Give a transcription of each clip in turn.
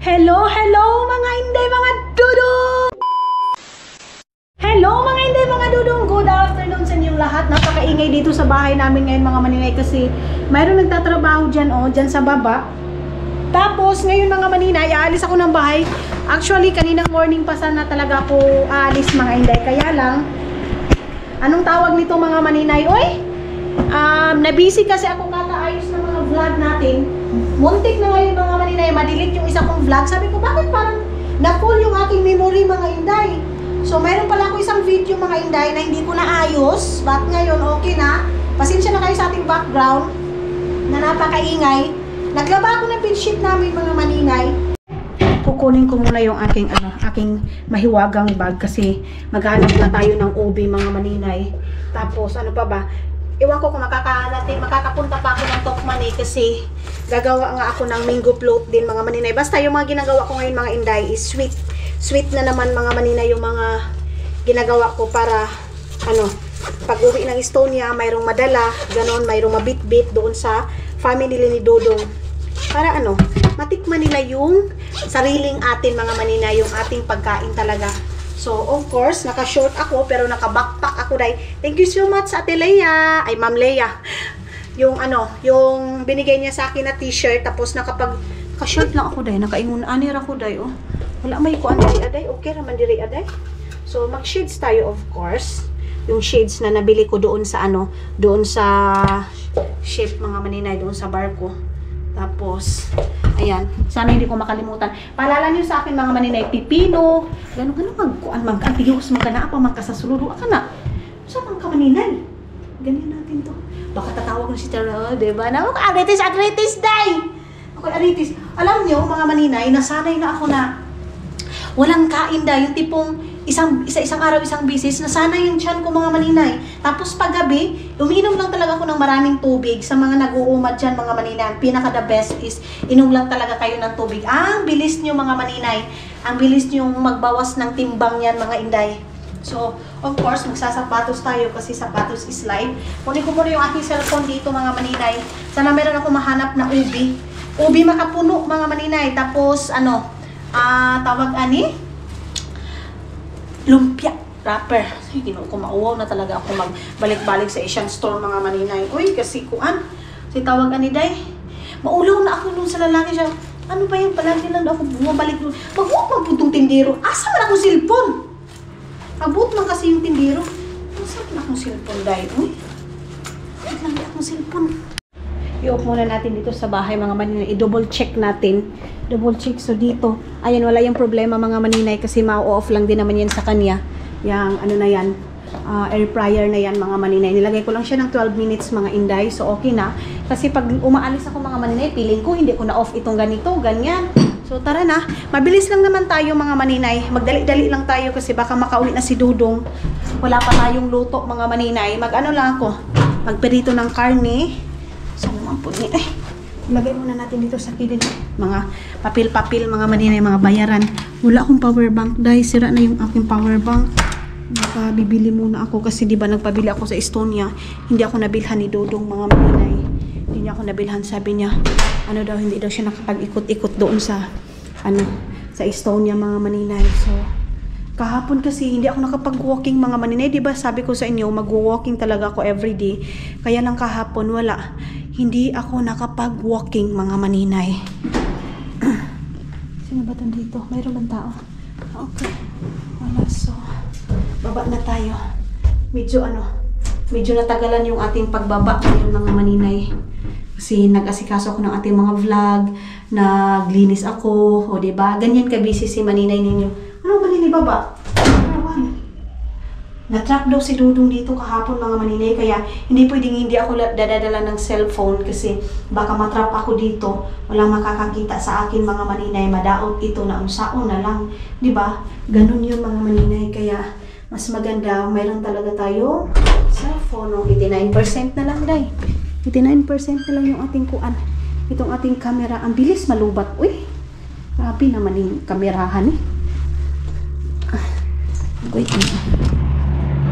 Hello mga inday, mga dudong! Hello mga inday, mga dudong! Good afternoon sa inyong lahat. Napakaingay dito sa bahay namin ngayon mga maninay kasi mayroong nagtatrabaho dyan, dyan sa baba. Tapos ngayon mga maninay, aalis ako ng bahay. Actually, kaninang morning pa sana talaga ako aalis mga inday. Kaya lang, anong tawag nito mga maninay? Oy! Nabisi kasi ako kakaayos ng mga vlog natin. Muntik na ngayon mga maninay, madelete yung isa kong vlog. Sabi ko, bakit parang na-full yung aking memory mga inday? So, mayroon pala ako isang video mga inday na hindi ko naayos. But ngayon, okay na. Pasensya na kayo sa ating background na napakaingay. Naglaba ako ng bedsheet namin mga maninay. Kukunin ko muna yung aking mahiwagang bag kasi maghanap na tayo ng ubi mga maninay. Tapos, ano pa ba? Iwan ko kung makakapunta pa ako ng Tokman kasi gagawa nga ako ng mango float din mga maninay. Basta yung mga ginagawa ko ngayon mga inday is sweet. Sweet na naman mga maninay yung mga ginagawa ko para pag uwi ng Estonia, mayroong madala, ganon, mayroong mabit-bit doon sa family ni Dodong. Para matikman nila yung sariling atin mga maninay, yung ating pagkain talaga. So, of course, naka-short ako, pero naka-backpack ako dahil. Thank you so much, Ate Leia. Ay, Ma'am Leia. Yung yung binigay niya sa akin na t-shirt, tapos naka-short lang ako dahil. Naka-ingon, anir ako dahil, Wala may kuan diri aday. Okay raman diri aday. So, mag-shades tayo, of course. Yung shades na nabili ko doon sa doon sa shape mga maninay, doon sa barko. Tapos, ayan. Sana hindi ko makalimutan. Paalala niyo sa akin mga maninay, pipino. Gano'n mag-antiyos magkana pa magkasasuludo ka na. Saan mga maninay? Ganyan natin to. Baka tatawag na si Tara, diba? Na ako, arthritis, day! Ako, arthritis. Alam niyo, mga maninay, nasanay na ako na walang kain day. Yung tipong isang araw, isang bisis, nasanay yung tiyan ko mga maninay. Tapos paggabi, uminom lang talaga ako ng maraming tubig. Sa mga nag-uumad dyan mga maninay, ang pinaka-the best is inom lang talaga kayo ng tubig. Ang bilis nyo mga maninay. Ang bilis nyo magbawas ng timbang yan mga inday. So, of course, magsasapatos tayo kasi sapatos is life. Kunin ko muna yung aking cellphone dito mga maninay. Sana meron ako mahanap na ubi. Ubi makapuno mga maninay. Tapos, tawag lumpia wrapper. Hindi ko mauwaw na talaga ako magbalik-balik sa Asian store mga maninay. Uy, kasi si tawag day. Maulaw na ako nun sa lalaki siya. Ano ba yan? Palagi lang ako bumabalik nun. Magbuot magputong tindero. Asa man akong cellphone? Abot man kasi yung tindero. Asa man akong cellphone day? Uy, wait lang di akong cellphone. I-off muna natin dito sa bahay mga maninay. I-double check natin. Double check. So dito, ayan, wala yung problema mga maninay kasi ma-off lang din naman yan sa kanya. Yang na yan, air fryer na yan mga maninay. Nilagay ko lang siya ng 12 minutes mga inday. So okay na. Kasi pag umaalis ako mga maninay, feeling ko hindi ko na-off itong ganito, ganyan. So tara na. Mabilis lang naman tayo mga maninay. Magdali-dali lang tayo kasi baka makauwi na si Dudong. Wala pa tayong luto mga maninay. Lang ako. Magperito ng karne. Saan naman po ni? Ilagay muna natin dito sa kilid. Mga papel-papel, mga maninay, mga bayaran. Wala akong power bank. Dahil sira na yung aking power bank. Baka bibili muna ako kasi di ba nagpabili ako sa Estonia. Hindi ako nabilhan ni Dodong mga maninay. Hindi niya ako nabilhan. Sabi niya, hindi daw siya nakapag-ikot-ikot doon sa Estonia mga maninay. So, kahapon kasi hindi ako nakapag-walking mga maninay. Diba sabi ko sa inyo, mag-walking talaga ako everyday. Kaya lang kahapon wala. Hindi ako nakapag-walking mga maninay. Sino ba dito? Mayroon bang tao? Okay. Wala. So, baba na tayo. Medyo natagalan yung ating pagbaba ngayon mga maninay. Kasi nag-asikaso ako ng ating mga vlog. Naglinis ako. O diba? Ganyan ka-busy si maninay ninyo. Ano ba nini baba? Na-track daw si Dudong dito kahapon mga maninay. Kaya hindi pwedeng hindi ako dadadala ng cellphone. Kasi baka matrap ako dito. Walang makakakita sa akin mga maninay. Madaot ito na unsaon na lang. Diba? Ganun yun mga maninay. Kaya mas maganda. Mayroon talaga tayo cellphone. 89% na lang day. 89% na lang yung ating kuan. Itong ating camera. Ang bilis malubat. Uy! Grabe naman yung kamerahan eh. Wait.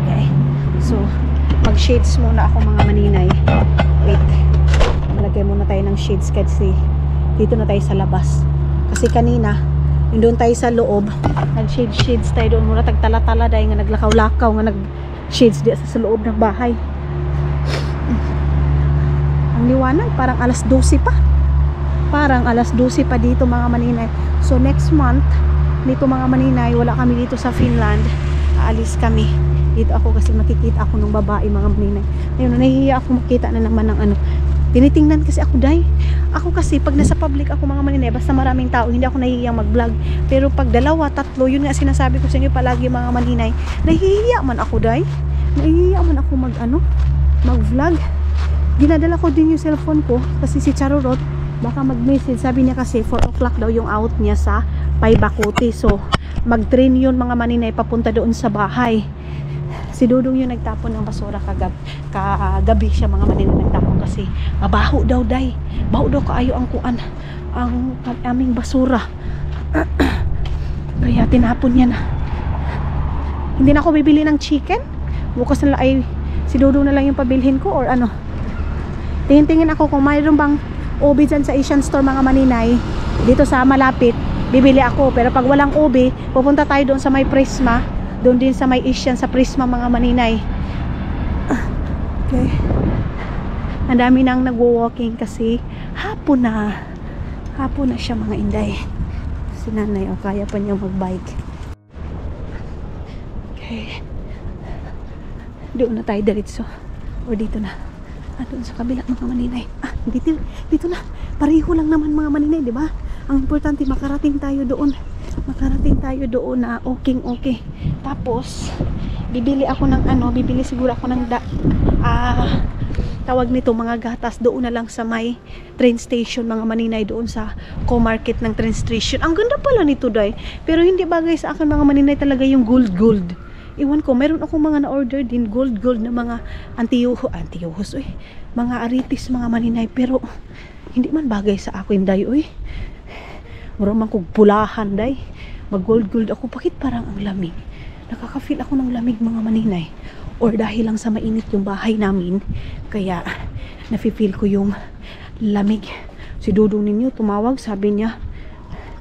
Okay. So, mag-shades muna ako mga maninay. Wait. Malagay muna tayo ng shades kasi dito na tayo sa labas. Kasi kanina, yung doon tayo sa loob, nag-shades tayo doon muna, tagtala-tala dahil nga naglakaw-lakaw nga nag-shades di sa loob ng bahay. Ang liwanag, parang alas 12 pa. Parang alas 12 pa dito mga maninay. So next month, dito mga maninay, wala kami dito sa Finland. Aalis kami. Dito ako kasi makikita ako ng babae mga maninay. Ayun, nahihiya ako makita na naman ng ano. Tinitingnan kasi ako, day. Ako kasi pag nasa public ako mga maninay, basta maraming tao, hindi ako nahihiyang mag-vlog. Pero pag dalawa, tatlo, yun nga sinasabi ko sa inyo palagi mga maninay, nahihiya man ako, day. Nahihiya man ako mag-vlog. Ginadala ko din yung cellphone ko kasi si Charorot baka mag-message. Sabi niya kasi 4 o'clock daw yung out niya sa Paibacote. So mag-train yun mga maninay papunta doon sa bahay. Si Dudong yung nagtapon ng basura kagabi siya mga maninay nagtapon kasi mabaho daw, day. Baho daw kaayo ang kuan, ang aming basura. Kaya tinapon niya na. Hindi na ako bibili ng chicken. Bukas na lang ay si Dudong na lang yung pabilhin ko or ano. Tingin-tingin ako kung mayroon bang ubi dyan sa Asian store mga maninay dito sa malapit, bibili ako. Pero pag walang ubi, pupunta tayo doon sa may Prisma, doon din sa may Asian sa Prisma mga maninay. Okay, ang dami nang nagwo-walking kasi hapon na siya mga inday. Si nanay, o kaya pa niya mag-bike. Okay, doon na tayo diretso o dito na. Doon sa kabila mga maninay. Dito na. Pareho lang naman mga maninay, di ba? Ang importante makarating tayo doon. Na okay. Tapos bibili ako ng bibili siguro ako ng tawag nito mga gatas doon na lang sa may train station mga maninay, doon sa co-market ng train station. Ang ganda pala nito, day. Pero hindi bagay sa akin mga maninay talaga yung gold. Iwan ko, meron akong mga na-order din gold na mga antiyuhos, mga aritis mga maninay, pero hindi man bagay sa akin, day, mura man kong pulahan, day. Mag gold ako, bakit parang ang lamig? Nakaka-feel ako ng lamig mga maninay, or dahil lang sa mainit yung bahay namin, kaya nafe-feel ko yung lamig. Si Dudong ninyo tumawag, sabi niya,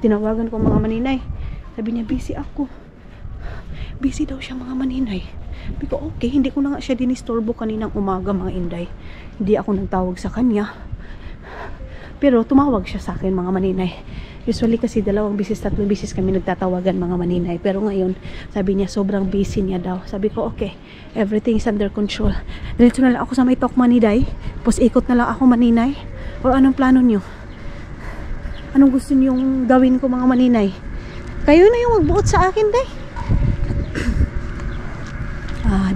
tinawagan ko mga maninay, sabi niya busy daw siya mga maninay. Biko, okay, hindi ko na nga siya dinistorbo kaninang umaga mga inday. Hindi ako nagtawag sa kanya. Pero tumawag siya sa akin mga maninay. Usually kasi 2 beses, 3 beses kami nagtatawagan mga maninay. Pero ngayon, sabi niya sobrang busy niya daw. Sabi ko, okay, everything is under control. Diretso na lang ako sa may Tok Maniday. Tapos ikot na lang ako maninay. O anong plano niyo? Anong gusto niyong gawin ko mga maninay? Kayo na yung magbuot sa akin, day.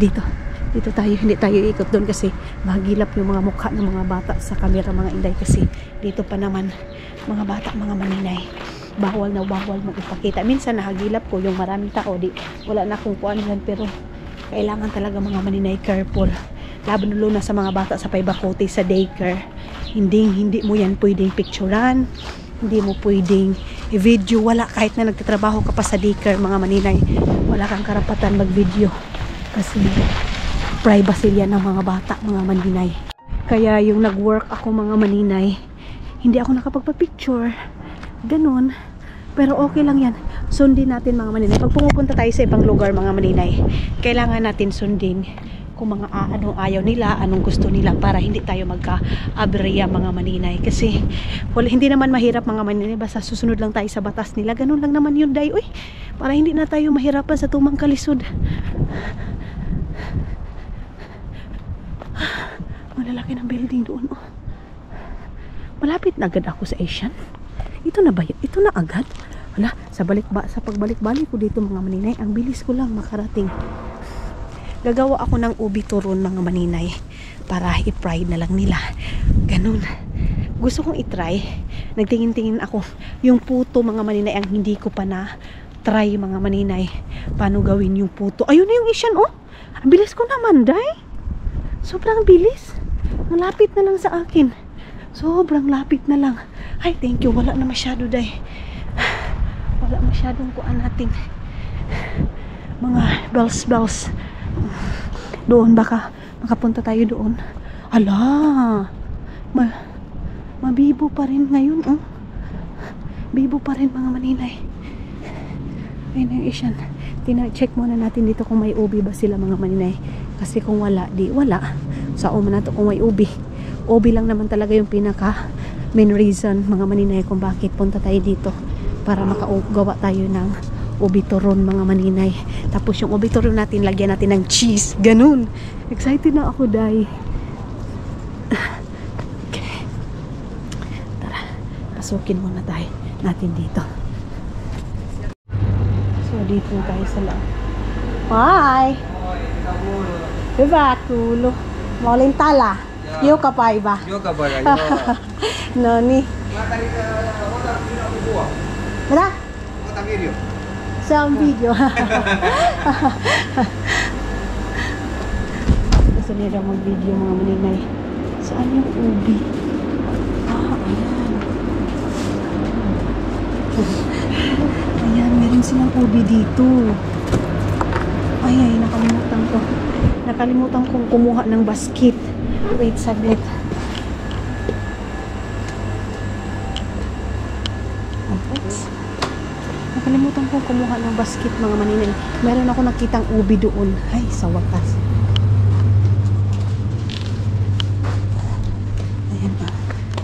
Dito tayo, hindi tayo ikot doon kasi mahagilap yung mga mukha ng mga bata sa camera mga inday, kasi dito pa naman mga bata mga maninay, bawal mo ipakita. Minsan nahagilap ko yung maraming tao, wala na akong kuan yan, pero kailangan talaga mga maninay careful, lalo na sa mga bata sa Paibacote sa daycare. Hindi mo yan pwedeng picturean, hindi mo pwedeng i-video, wala, kahit na nagtatrabaho ka pa sa daycare mga maninay, wala kang karapatan mag-video kasi privacy yan ng mga bata mga maninay. Kaya yung nag-work ako mga maninay, hindi ako nakapagpa-picture ganun, pero okay lang yan. Sundin natin mga maninay pag pumupunta tayo sa ibang lugar mga maninay, kailangan natin sundin kung mga anong ayaw nila, anong gusto nila, para hindi tayo magka-aberya mga maninay. Kasi hindi naman mahirap mga maninay, basta susunod lang tayo sa batas nila, ganun lang naman yun, day. Para hindi na tayo mahirapan sa tumang kalisod. Malalaki ng building doon, malapit na agad ako sa Asian. Ito na ba yun? Ito na agad? Wala, sa pagbalik-balik ko dito mga maninay, ang bilis ko lang makarating. Gagawa ako ng ubi turon mga maninay para i-fry na lang nila, ganun. Gusto kong i-try, nagtingin-tingin ako yung puto mga maninay, ang hindi ko pa na try mga maninay, paano gawin yung puto. Ayun na yung Asian, ang bilis ko naman, day. Sobrang bilis. Malapit na lang sa akin. Sobrang lapit na lang. Ay, thank you. Wala na masyado, day. Wala masyadong kuan natin. Mga bells. Doon, baka makapunta tayo doon. Ala, mabibo pa rin ngayon, Bibo pa rin mga maninay. Ayun yung isyan. Tina-check muna natin dito kung may ubi ba sila mga maninay. Kasi kung wala, di wala. Sa uma na to kung may ubi. Ubi lang naman talaga yung pinaka main reason mga maninay kung bakit punta tayo dito. Para makagawa tayo ng ubi turon mga maninay. Tapos yung ubi turon natin, lagyan natin ng cheese. Ganun. Excited na ako, day. Okay. Tara, pasukin muna tayo natin dito. So, dito na tayo sa loob. Hi! Diba, kulo? Mauling tala. Yo kapay ba? Yo kapay. Nani? Mana? Video. Sa video. Gusto nila mag-video mga maninay. Saan yung ubi? Ayan. Ayan, meron silang ubi dito. Ay, nakalimutan ko. Nakalimutan kong kumuha ng basket. Wait, saglit. Oops. Nakalimutan kong kumuha ng basket mga maninay. Meron ako nakitang ubi doon. Ay, sa wakas. Ayan ba.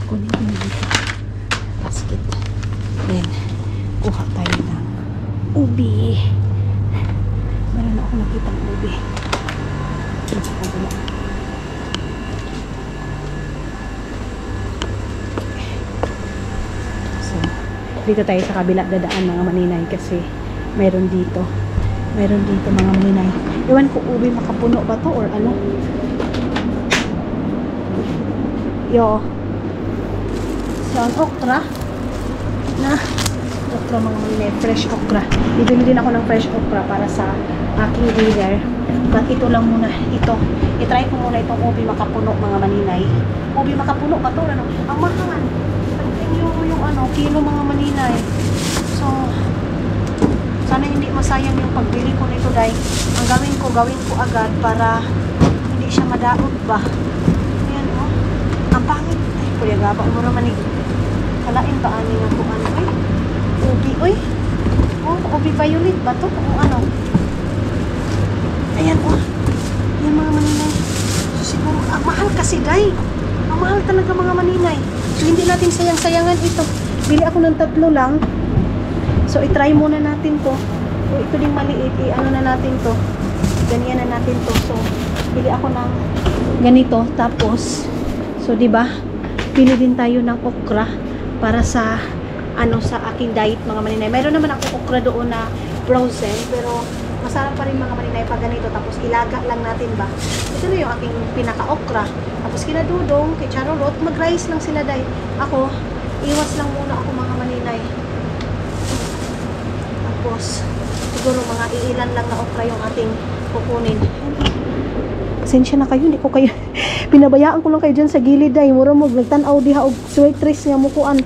Kunin ko na dito. Basket. Then, kuha tayo ng ubi. Meron ako nakitang ubi. So, dito tayo sa kabila dadaan mga maninay kasi meron dito mga maninay. Ewan ko ubi makapuno ba to or ano. Yo. So, ang okra na okra mga maninay, fresh okra. Bibili din ako ng fresh okra para sa aking dinner. But ito lang muna, ito. I-try ko muna itong ubi makapuno mga maninay. Ubi makapuno ba to? Ano? Ang mahal. Yung ano, kilo mga maninay. So, sana hindi masayang yung pagbili ko nito dahil ang gawin ko agad para hindi siya madaog ba. Ayan o. Ang pangit. Ay, kuya gaba. Umura man eh. Kalain ba ani nga kung ano eh. Ubi, oy. Oh, ubi violet ba to? Kung ano. Ayan o. Ayan mga maninay. So, siguro, ang mahal kasi day. Ang mahal talaga mga maninay. So, hindi natin sayang-sayangan ito. Bili ako ng 3 lang. So, i-try muna natin to. So, ito din maliit. I-ano na natin to. Ganyan na natin to. So, bili ako ng ganito. Tapos, so, diba? Pili din tayo ng okra para sa, ano, sa aking diet mga maninay. Mayroon naman ako okra doon na frozen. Pero, masarap pa rin mga maninay pag ganito. Tapos, ilaga lang natin ba? Ito na yung aking pinaka-okra. Tapos, kina Dudong, kay Charolot, mag-rice lang sila dahil ako, iwas lang muna ako mga maninay. Tapos, siguro mga iilan lang na okra yung ating kukunin. Pasensya na kayo, hindi ko kayo, pinabayaan ko lang kayo dyan sa gilid dahil mura mo, nagtanaw diha og sweatress nga mukuan.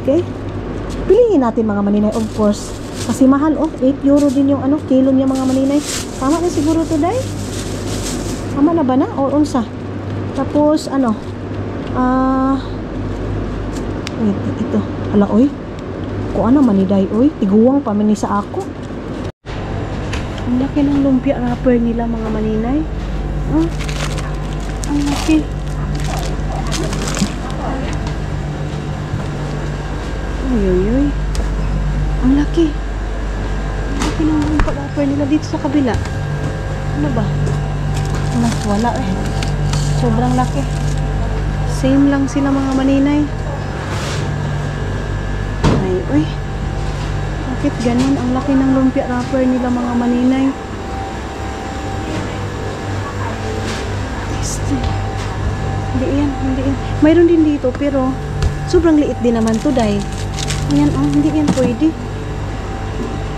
Okay? Piliin natin mga maninay, of course. Kasi mahal, oh, 8 euro din yung ano, kilo niya mga maninay. Tama na siguro to dahil? Tama na ba na? O unsa? Tapos, ano, wait, ito. Hala, oy. Kung ano, maniday, oy. Tiguwang pa mani sa ako. Ang laki ng lumpia wrapper nila, mga maninay. Oh, ang laki. Uy, uy, uy. Ang laki. Ang laki ng lumpia wrapper nila dito sa kabila. Ano ba? Mas wala eh. Sobrang laki. Same lang sila mga maninay. Ay, uy. Bakit ganun? Ang laki ng lumpia wrapper nila mga maninay. Hindi yan, hindi yan. Mayroon din dito pero sobrang liit din naman to dahil. Ayan, oh, hindi yan pwede.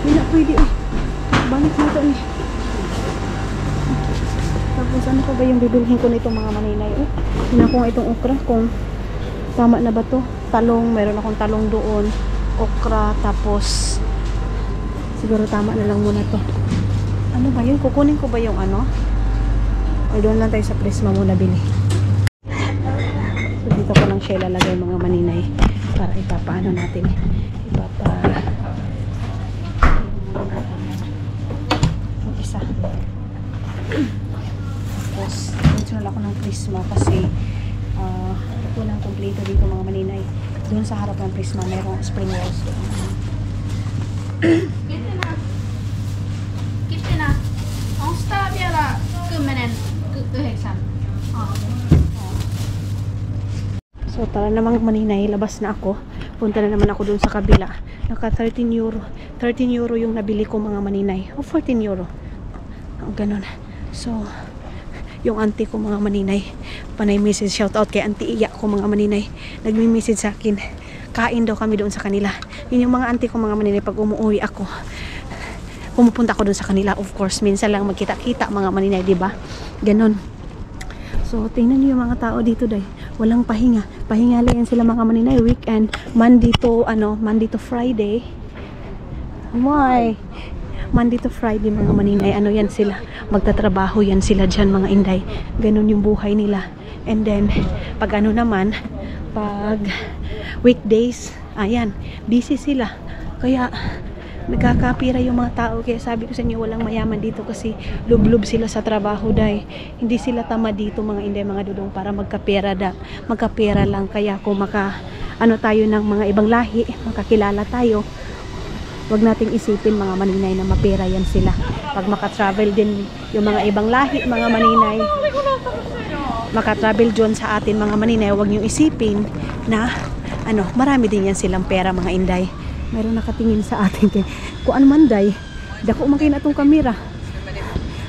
Hindi na pwede eh. Balik na ito eh. Tapos ano pa ba yung bibilhin ko nito mga maninay? Tingnan ko nga itong okra kung tama na ba to. Talong, mayroon akong talong doon. Okra, tapos siguro tama na lang muna to. Ano ba yun? Kukunin ko ba yung ano? O doon lang tayo sa Prisma muna bili. So dito ko lang siya ilalagay mga maninay para ipapaano natin. Baba. Yung isa. Tapos, sunod ako ng Prisma kasi walang kompleto dito mga maninay. Doon sa harap ng Prisma, mayroong spring rolls doon. Kittina. On står vielä 10:09. So tara namang maninay, labas na ako. Punta na naman ako doon sa kabila. Naka 13 euro. 13 euro yung nabili ko mga maninay. O 14 euro. Ganun. So, yung auntie ko mga maninay, panay message, shout out kay auntie Iya ko mga maninay. Nagmi-message sa akin. Kain daw kami doon sa kanila. Yun yung mga auntie ko mga maninay, pag umuwi ako, pumupunta ako doon sa kanila. Of course, minsan lang magkita-kita mga maninay, di ba? Ganun. So, tingnan niyo yung mga tao dito day. Walang pahinga. Pahinga lang yan sila mga maninay. Weekend, Monday to Friday. Why? Monday to Friday mga maninay. Ano yan sila? Magtatrabaho yan sila dyan mga inday. Ganun yung buhay nila. And then, pag ano naman, pag weekdays, ayan, busy sila. Kaya, nagkakapira yung mga tao. Kaya sabi ko sa inyo, walang mayaman dito kasi lub-lub sila sa trabaho day. Hindi sila tama dito mga inday, mga dudong para magkapera lang. Kaya kung ano tayo ng mga ibang lahi, makakilala tayo, wag nating isipin mga maninay na mapera yan sila. Pag makatravel din yung mga ibang lahi mga maninay, makatravel dyan sa atin mga maninay, wag nyo isipin na marami din yan silang pera mga inday. Mayroon nakatingin sa atin kay kuan manday, dako man kay natong kamera.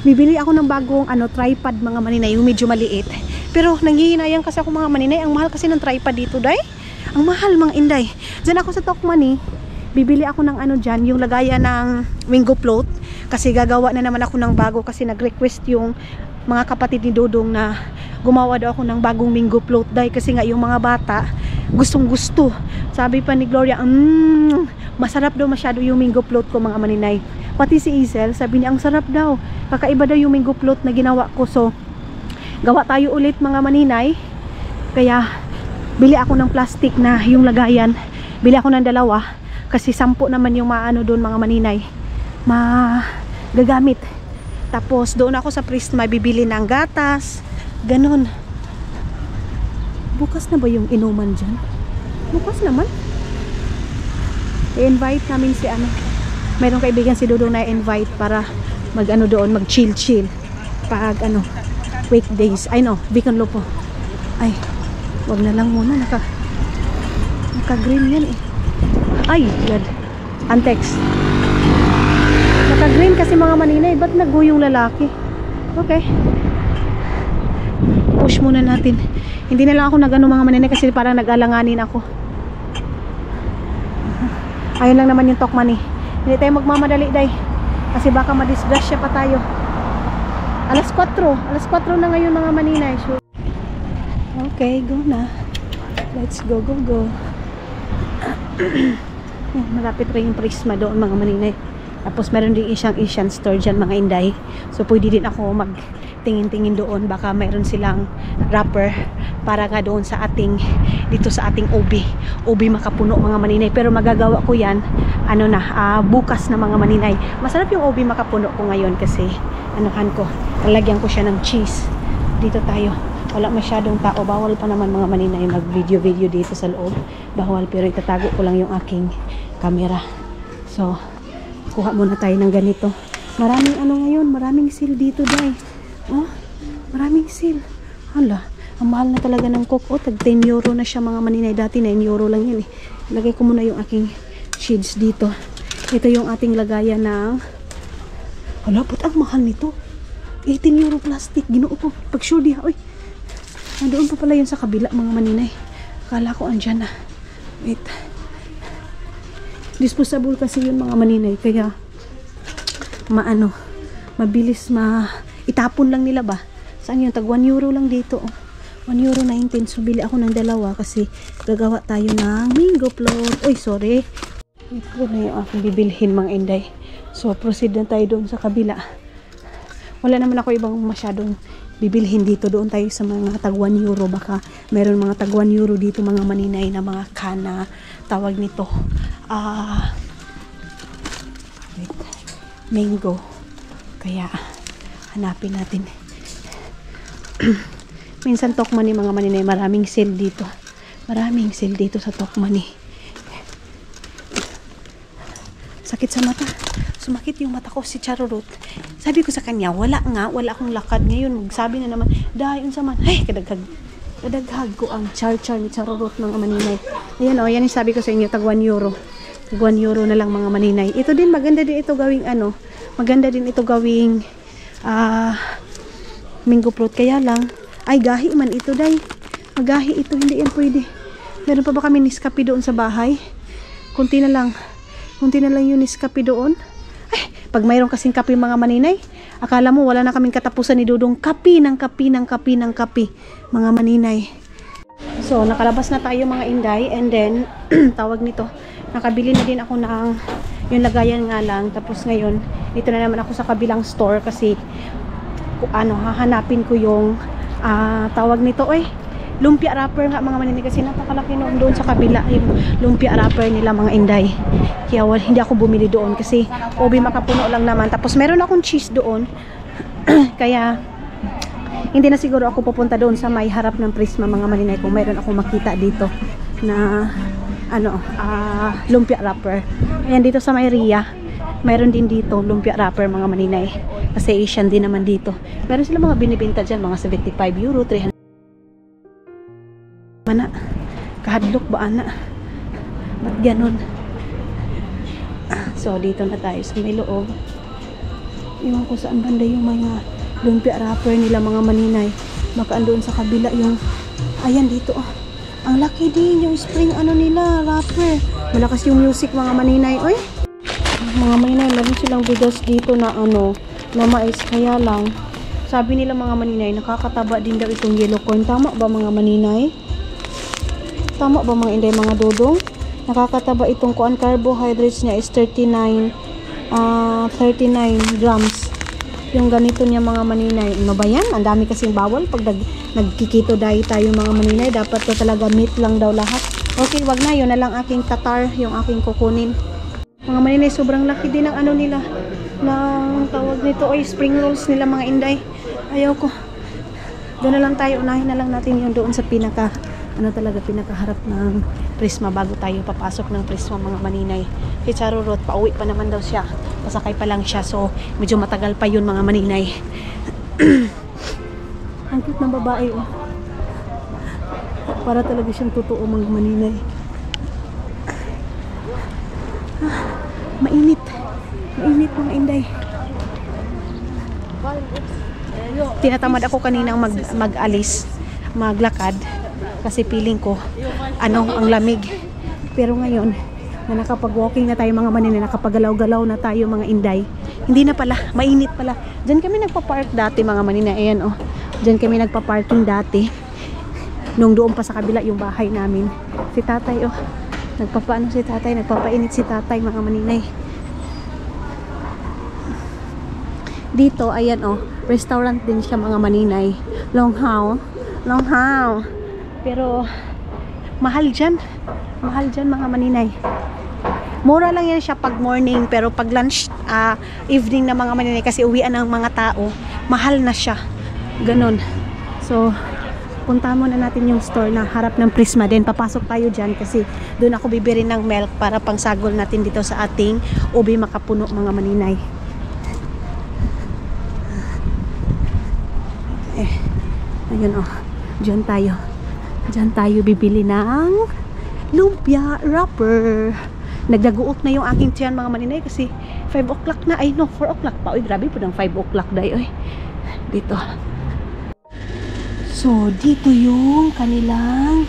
Bibili ako ng bagong tripod mga maninay, yung medyo maliit. Pero nanghihinayang kasi ako mga maninay, ang mahal kasi ng tripod dito day. Ang mahal mga inday. Diyan ako sa Tokmani, bibili ako ng dyan, yung lagayan ng Wingo float. Kasi gagawa na naman ako ng bago kasi nag-request yung mga kapatid ni Dodong na gumawa daw ako ng bagong Wingo float day. Kasi nga yung mga bata, gustong gusto. Sabi pa ni Gloria, masarap daw masyado yung Wingo float ko mga maninay. Pati si Isel, sabi niya, ang sarap daw. Kakaiba daw yung Wingo float na ginawa ko. So, gawa tayo ulit mga maninay. Kaya, bili ako ng plastic na yung lagayan. Bili ako ng 2. Kasi 10 naman yung maano doon mga maninay, magagamit. Tapos doon ako sa Prisma bibili ng gatas, ganun. Bukas na ba yung inuman dyan? Bukas naman. I-invite namin si mayroong kaibigan si Dodong na invite para doon, mag chill pag weekdays. Ay no, Bicon Lopo. Ay, wag na lang muna, naka green yan eh. Ay, God. Antex. Naka-green kasi mga maninay. Ba't nag-go yung lalaki? Okay. Push muna natin. Hindi na lang ako nag-ano mga maninay kasi parang nag-alanganin ako. Ayun lang naman yung Tokmani. Hindi tayo magmamadali, day. Kasi baka madisgrasya pa tayo. Alas 4 na ngayon mga maninay. Sure. Okay, go na. Let's go. Malapit rin yung Prisma doon mga maninay. Tapos meron din isang Asian store dyan mga inday. So pwede din ako magtingin-tingin doon. Baka mayroon silang wrapper para nga doon sa dito sa ating OB makapuno mga maninay. Pero magagawa ko yan bukas na mga maninay. Masarap yung OB makapuno ko ngayon kasi lalagyan ko siya ng cheese. Dito tayo. Wala masyadong tao. Bawal pa naman mga maninay mag video dito sa loob. Bawal, pero itatago ko lang yung aking camera. So, kuha muna tayo ng ganito. Maraming ngayon, maraming sale dito day. Oh, maraming sale. Hala, ang mahal na talaga ng coke. Tag 10 euro na siya mga maninay. Dati 9 euro lang yan eh. Lagay ko muna yung aking shades dito. Ito yung ating lagayan ng hala, ba't ang mahal nito? 18 euro plastic. Ginoo ko. Pag sure di, oy. Doon pa pala yun sa kabila mga maninay. Akala ko andyan na. Wait. Disposable kasi yun mga maninay. Kaya mabilis itapon lang nila ba. Saan yun? Tag 1 euro lang dito. 1 euro 19. So bili ako ng 2 kasi gagawa tayo ng Wingo float. Uy, sorry. Ito na yung aking bibilhin mga inday. So proceed na tayo doon sa kabila. Wala naman ako ibang masyadong bibilhin dito. Doon tayo sa mga tag 1 euro. Baka meron mga tag 1 euro dito mga maninay na mga kana. tawag nito, wait, mango. Kaya hanapin natin. Minsan Tokmani mga maninay, maraming sale dito. Maraming sale dito sa Tokmani. Sakit sa mata. Sumakit yung mata ko si Charurut. Sabi ko sa kanya, wala akong lakad ngayon. Sabi na naman, dayon sa man. Ay, kadaghag ko ang char-char ni Charurut mga maninay. Ayan o, yan yung sabi ko sa inyo, tag 1 euro. Tag 1 euro na lang mga maninay. Ito din, maganda din ito gawing maganda din ito gawing mango fruit. Kaya lang, ay gahi man ito day. Magahi ito, hindi yan pwede. Meron pa ba kami Nescafe doon sa bahay? Kunti na lang yung Nescafe doon. Ay, pag mayroon kasing kape mga maninay, akala mo wala na kaming katapusan ni Dudong. Kape ng kape mga maninay. So nakalabas na tayo mga inday, and then tawag nito, nakabili na din ako ng yung lagayan nga lang. Tapos ngayon dito na naman ako sa kabilang store kasi hahanapin ko yung tawag nito lumpia wrapper nga mga maninay, kasi napakalaki noon doon sa kabila yung lumpia wrapper nila mga inday. Kaya hindi ako bumili doon kasi obi makapuno lang naman. Tapos meron akong cheese doon kaya hindi na siguro ako pupunta doon sa may harap ng Prisma mga maninay kung meron ako makita dito na lumpia wrapper. Ayan, dito sa may Ria meron din dito lumpia wrapper mga maninay kasi Asian din naman dito. Meron sila mga binibenta dyan mga 75 euro, 300 mana. Kahadlok ba ana? Ba't ganun? So dito na tayo sa may loob. Iwan ko saan banda yung mga lumpia wrapper nila mga maninay. Baka andoon sa kabila yung ayan dito ang laki din yung spring nila wrapper. Malakas yung music mga maninay. Oy, mga maninay, meron silang bigas dito na na mais. Kaya lang sabi nila mga maninay, nakakataba din daw itong yellow corn. Tama ba mga maninay? Tama ba mga inday, mga dodong? Nakakataba itong carbohydrates niya is 39 grams. Yung ganito niya mga maninay. Ano ba yan? Ang dami kasing bawal pag nagkikito diet tayo mga maninay. Dapat to talaga meat lang daw lahat. Okay, wag na. Yun na lang aking tatar, yung aking kukunin. Mga maninay, sobrang laki din ng nila. Ng tawag nito spring rolls nila mga inday. Ayaw ko. Doon na lang tayo. Unahin na lang natin yung doon sa pinakaharap ng Prisma bago tayo papasok ng Prisma mga maninay. Si Charurut, pauwi pa naman daw siya. Pasakay pa lang siya, so medyo matagal pa yun mga maninay. Ang cute ng babae para talaga siyang totoo mga maninay. Mainit mga inday. Tinatamad ako kaninang maglakad kasi feeling ko ang lamig. Pero ngayon na nakapag-walking na tayo mga maninay, nakapagalaw-galaw na tayo mga inday, hindi na pala, mainit pala. Diyan kami nagpa-park dati mga maninay. Ayan diyan kami nagpa-parking dati nung doon pa sa kabila yung bahay namin. Si tatay nagpapainit si tatay mga maninay. Dito ayan restaurant din siya mga maninay. Long Hao. Pero mahal dyan mga maninay. Mura lang yan siya pag morning, pero pag lunch, evening na mga maninay, kasi uwian ng mga tao, mahal na siya. Ganon. So punta muna natin yung store na harap ng Prisma. Then papasok tayo dyan kasi doon ako bibili ng milk para pangsagol natin dito sa ating ubi makapuno mga maninay. Ayun Diyan tayo bibili ng lumpia wrapper. Nagdaguok na yung aking tiyan mga maninay kasi 5 o'clock na. 4 o'clock pa. Uy, grabe po ng 5 o'clock day. Dito. So, dito yung kanilang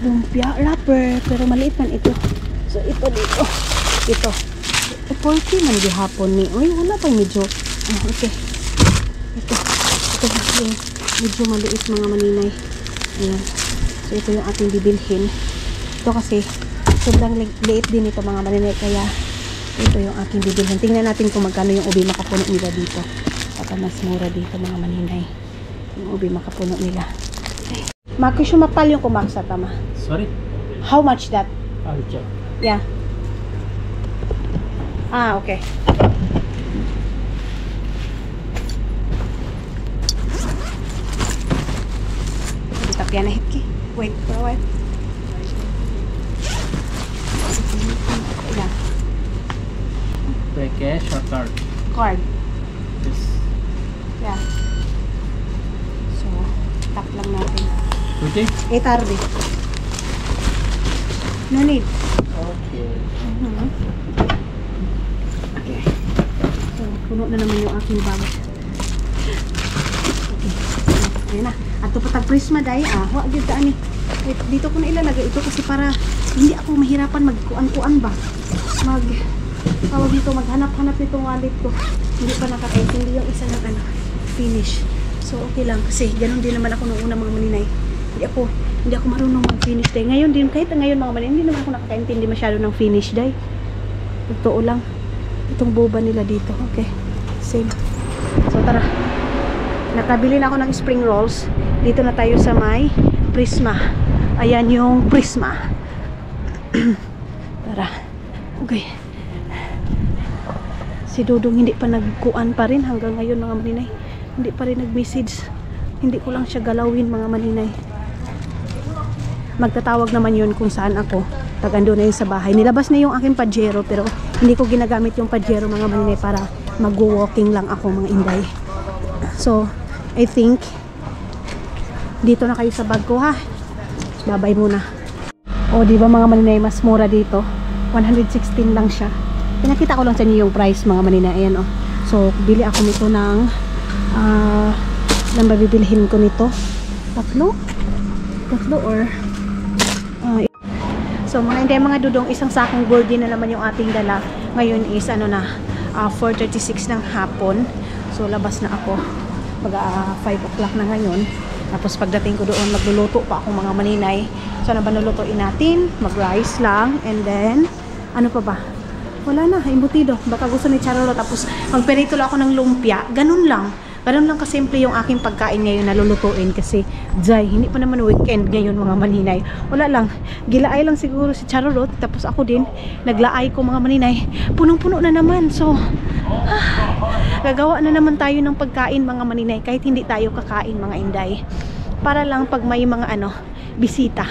lumpia wrapper. Pero maliit man ito. So, ito dito. Ito. 40 man gihapon ni. Uy, wala pang medyo. Okay. Ito yung medyo maliit mga maninay. Ayan. So, ito yung ating bibilhin. Ito kasi sobrang liit din ito mga maninay, kaya ito yung aking bibilhin. Tingnan natin kung magkano yung ubi makapuno nila dito. Baka mas mura dito mga maninay yung ubi makapuno nila. Maki mapal yung kumaksa tama. Sorry? How much that? I'll check. Yeah. Ah, okay. Tapyan na hitki. Wait for a while. Yeah. Pay cash or card? Card. Yes. Yeah. So, tap lang natin. Okay. 8 RB. No need. Okay. Okay. So, puno na naman yung aking bag. Okay. Ayan na. Ato pa tag-prisma dahil. Huwag yun ka ani. Wait, dito ko na ilalagay ito kasi para hindi ako mahirapan magkuan-kuan ba. Tawag dito, maghanap-hanap nitong wallet ko. Hindi pa nakakaintindi yung isa ng finish. So, okay lang kasi ganun din naman ako nung una mga maninay. Hindi ako marunong mag-finish day. Ngayon din, kahit ngayon mga maninay, hindi naman ako nakakaintindi masyado ng finish day. Totoo lang. Itong boba nila dito. Okay. Same. So, tara. Nakabili na ako ng spring rolls. Dito na tayo sa may Prisma. Ayan yung Prisma. Tara. Okay. Si Dudong hindi pa nagkuan pa rin hanggang ngayon mga maninay. Hindi pa rin nag-message. Hindi ko lang siya galawin mga maninay. Magtatawag naman yun kung saan ako. Pag ando na yun sa bahay. Nilabas na yung aking Pajero pero hindi ko ginagamit yung Pajero mga maninay para mag-walking lang ako mga inday. So, I think dito na kayo sa bag ko ha. Babay muna. O di ba mga maninay, mas mura dito. 116 lang siya. Pinakita ko lang sa inyo yung price mga maninay. Ayan o. So, bili ako nito ng ilan ba bibilihin ko nito? Tatlo or so mga hindi mga dudong, isang sakong goldie na naman yung ating dala. Ngayon is 4:36 ng hapon. So, labas na ako. Mag 5 o'clock na ngayon. Tapos pagdating ko doon, magluluto pa ako mga maninay. So, ano ba nulutuin natin? Mag-rice lang. And then, ano pa ba? Wala na, embutido. Baka gusto ni Charolo. Tapos, magperito lang ako ng lumpia. Ganun lang. Ganun lang kasimple yung aking pagkain ngayon na lulutuin. Kasi, hindi pa naman weekend ngayon mga maninay. Wala lang. Gilaay lang siguro si Charolo. Tapos ako din, naglaay ko mga maninay. Punong-puno na naman. So, gagawa na naman tayo ng pagkain mga maninay. Kahit hindi tayo kakain mga inday. Para lang pag may mga bisita.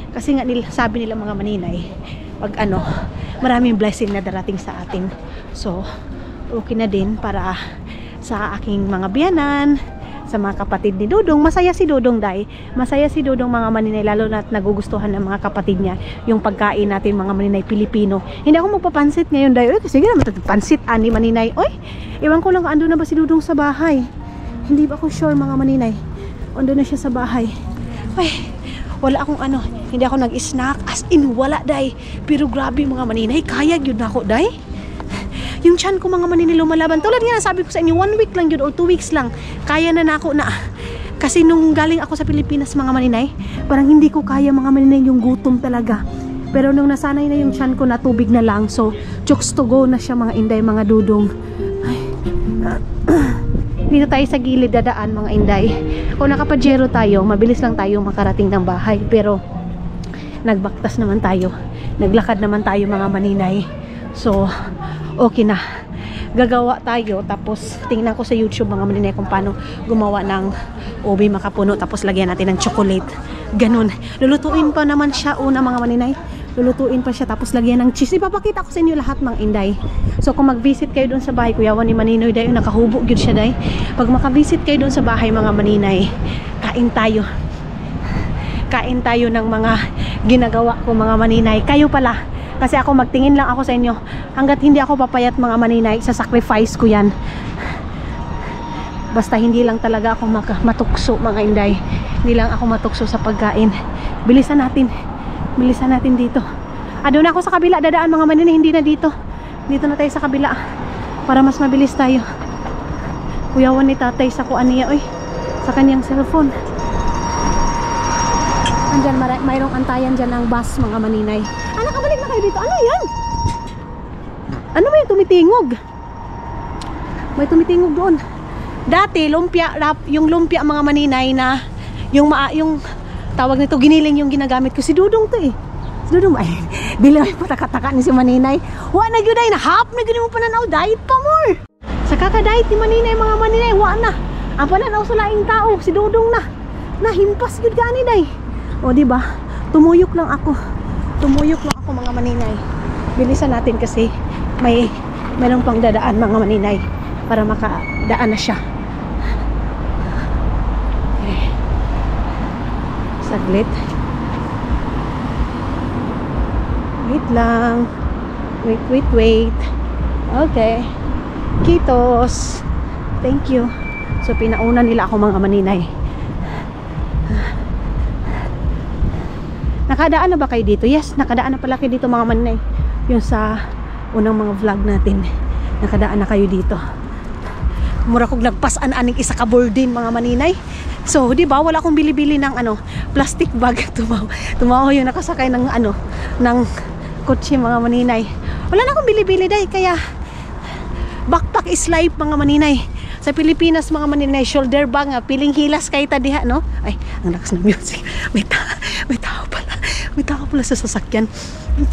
Kasi nga sabi nila mga maninay, pag maraming blessing na darating sa atin. So, okay na din para sa aking mga biyanan, sa mga kapatid ni Dudong. Masaya si Dudong day. Masaya si Dudong mga maninay, lalo na nagugustuhan ng mga kapatid niya yung pagkain natin mga maninay Pilipino. Hindi ako magpapansit ngayon day. Oy, kasi sige naman pansit ani maninay. Oy, iwan ko lang kung ando na ba si Dudong sa bahay. Hindi ba ako sure mga maninay. Ando na siya sa bahay. Ay, wala akong hindi ako nag-snack. As in, wala day. Pero grabe mga maninay, kaya yun ako day. Yung tiyan ko mga maninay lumalaban. Tulad nga sabi ko sa inyo, 1 week lang yun o 2 weeks lang. Kaya na ako na. Kasi nung galing ako sa Pilipinas mga maninay, parang hindi ko kaya mga maninay yung gutom talaga. Pero nung nasanay na yung tiyan ko na tubig na lang, so chokes to go na siya mga inday, mga dudong. Ay, dito tayo sa gilid dadaan mga inday. Kung nakapajero tayo, mabilis lang tayo makarating ng bahay. Pero nagbaktas naman tayo. Naglakad naman tayo mga maninay. So, okay na. Gagawa tayo. Tapos, tingnan ko sa YouTube mga maninay kung paano gumawa ng ube makapuno. Tapos, lagyan natin ng chocolate. Ganun. Lulutuin pa naman siya una mga maninay. Lulutuin pa siya. Tapos, lagyan ng cheese. Ipapakita ko sa inyo lahat mga inday. So, kung mag-visit kayo doon sa bahay, kuyawan ni Maninoy dayo, nakahubog yun siya day. Pag makavisit kayo doon sa bahay mga maninay, kain tayo. Kain tayo ng mga ginagawa ko mga maninay. Kayo pala. Kasi ako magtingin lang ako sa inyo. Hanggat hindi ako papayat mga maninay, sasacrifice ko yan. Basta hindi lang talaga ako matukso mga inday. Hindi lang ako matukso sa pagkain. Bilisan natin. Bilisan natin dito. Doon ako sa kabila. Dadaan mga maninay. Hindi na dito. Dito na tayo sa kabila. Para mas mabilis tayo. Kuyawan ni tatay sa kuan niya. Oy, sa kanyang cellphone. Andyan, mayroong antayan dyan ng bus mga maninay. Nakabalik na kayo dito. Ano yan? Ano may tumitingog? May tumitingog doon. Dati, lumpia, yung lumpia mga maninay na yung tawag nito, giniling yung ginagamit ko. Si Dudong to eh. Dudong ay, dili ay patakataka ni si Maninay. Wa na gyud ay nahap na gyud mo pananaw diet pa more. Sa kaka-diet ni Maninay mga Maninay, wa na. Ang pananaw sa laing tao, si Dudong na. Nahimpas gyud gani day. O di ba? Tumuyok lang ako. Tumuyok lang ako mga Maninay. Bilisan natin kasi mayroong pang dadaan mga Maninay para makadaan na siya. Okay. Saglit. Wait lang. Wait. Okay. Kitos. Thank you. So, pinauna nila ako mga Maninay. Nakadaan na ba kayo dito? Yes, nakadaan na pala kayo dito mga Maninay. Yung sa unang mga vlog natin. Nakadaan na kayo dito. Mura kong nagpasan aning isa ka boardin mga Maninay. So, di ba, wala akong bili-bili ng plastic bag. Tumaw yung nakasakay ng ng kotse mga Maninay. Wala na akong bili-bili day, kaya backpack is life mga Maninay. Sa Pilipinas mga Maninay, shoulder bag nga, piling hilas kay ta diha, no? Ay, ang lakas ng music. May tao pala. May tao pala sa sasakyan.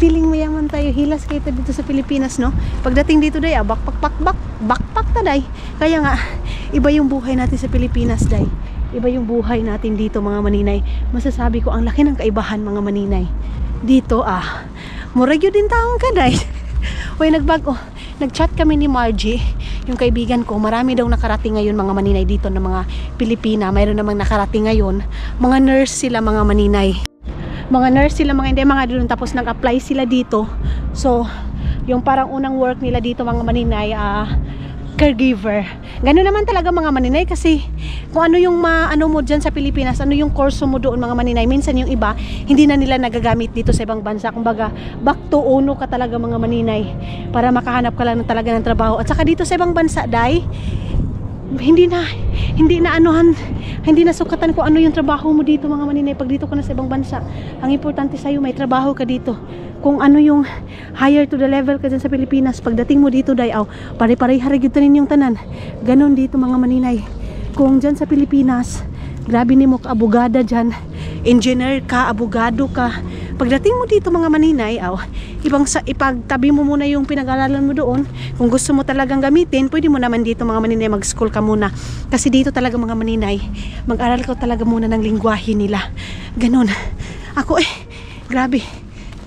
Feeling mayaman tayo, hilas kay ta dito sa Pilipinas, no? Pagdating dito day, backpack ta day. Kaya nga, iba yung buhay natin sa Pilipinas day. Iba yung buhay natin dito mga Maninay. Masasabi ko, ang laki ng kaibahan mga Maninay. Dito murag yun din taong kaday. Uy, nag-chat kami ni Margie, yung kaibigan ko. Marami daw nakarating ngayon mga Maninay dito ng mga Pilipina. Mayroon namang nakarating ngayon. Mga nurse sila mga Maninay. Mga nurse sila mga hindi, mga doon. Tapos nag-apply sila dito. So, yung parang unang work nila dito mga Maninay, caregiver. Gano'n naman talaga mga Maninay kasi kung ano yung mo dyan sa Pilipinas, ano yung kurso mo doon mga Maninay, minsan yung iba hindi na nila nagagamit dito sa ibang bansa. Kumbaga back to uno ka talaga mga Maninay para makahanap ka lang talaga ng trabaho. At saka dito sa ibang bansa day, hindi na sukatan kung ano yung trabaho mo dito mga Maninay. Pag dito ka na sa ibang bansa, ang importante sa'yo may trabaho ka dito. Kung ano yung higher to the level ka dyan sa Pilipinas, pagdating mo dito day, pare-pareha rin yung tanan. Ganon dito mga Maninay. Kung dyan sa Pilipinas, grabe ni mo ka abogada dyan, engineer ka, abogado ka. Pagdating mo dito mga Maninay, ipagtabi mo muna yung pinag-aralan mo doon. Kung gusto mo talagang gamitin, pwede mo naman dito mga Maninay mag-school ka muna. Kasi dito talaga mga Maninay, mag-aral ka talaga muna ng lingwahe nila. Ganon. Ako grabe.